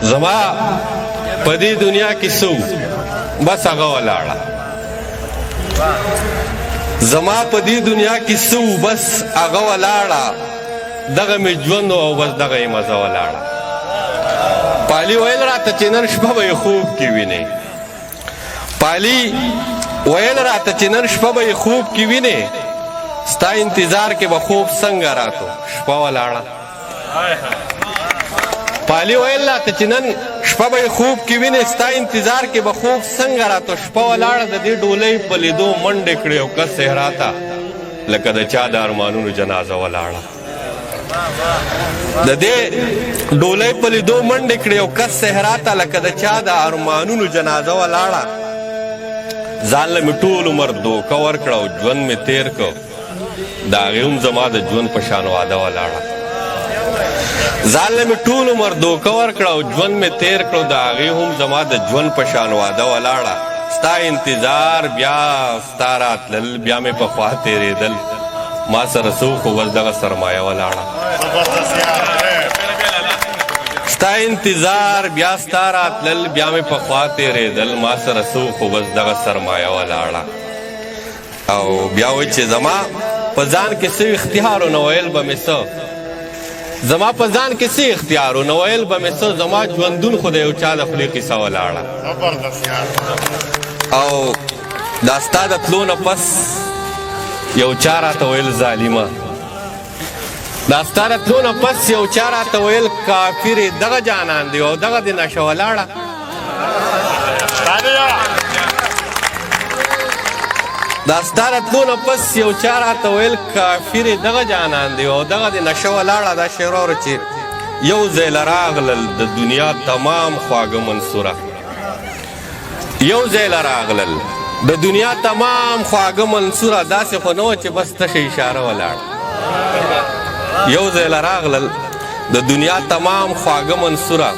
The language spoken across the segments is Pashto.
زما په دې دنیا کې سو بس هغه ولاړه زما په دې دنیا کې سو بس هغه ولاړه دغه مې ژوند او بس دغه یې مزه ولاړه پالي ویل راته چې نن شپه به یې خوب کې وینې پالي ویل راته چې نن شپه به یې خوب کې وینې ستا انتظار کې به خوب څنګه راتو شپه ولاړه پالي ویل راته چې نن شپه به یې خوب کې وینې ستا انتظار کې به خوب څنګه راتو شپه ولاړه د دې ډولۍ په لیدو منډې کړې او کس صحرا ته لکه د چا د ارمانونو جنازه ولاړه د دې ډولۍ په لیدو منډې کړې او کس صحرا ته لکه د چا د ارمانونو جنازه ولاړه ځان له مې ټول عمر دوکه ورکړه او ژوند مې تیر کړ د هغې هم زما د ژوند په شان واده ولاړه ځان له مې ټول عمر دوکه ورکړه او ژوند مې تیر کړ د هغې هم زما د ژوند په شان واده ولاړه ستا انتظار بیا ستا راتلل بیا مې په خوا تېرېدل ما سره څه خو بس دغه سرمایه ولاړه ستا انتظار بیا ستا راتلل بیا مې په خوا تېرېدل ما سره څه خو بس دغه سرمایه ولاړه او بیا وایي چې زما په ځان کې څه اختیارونه ویل به مې څه زما په ځان کې څه اختیارونه ویل به مې څه زما ژوندون خو د یو چا د خولې قصه ولاړه او دا ستا د تلو نه پس یو چا راته ویل ظالمه دا ستا د تلو نه پس یو چا راته ویل کافرې دغه جانان دی او دغه د نشه ولاړه دا ستا د تلو نه پس یو چا راته ویل کافرې دغه جانان دی او دغه د نشه ولاړه دا شعر واوره چې یو ځای له راغلل د دنیا تمام خواږه منصوره یو ځای له راغلل د دنیا تمام خواږه منصوره داسې خو نه وه چې بس تشه اشاره ولاړه یو ځای له راغلل د دنیا تمام خواږه منصوره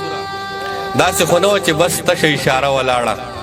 داسې خو نه وه چې بس تشه اشاره ولاړه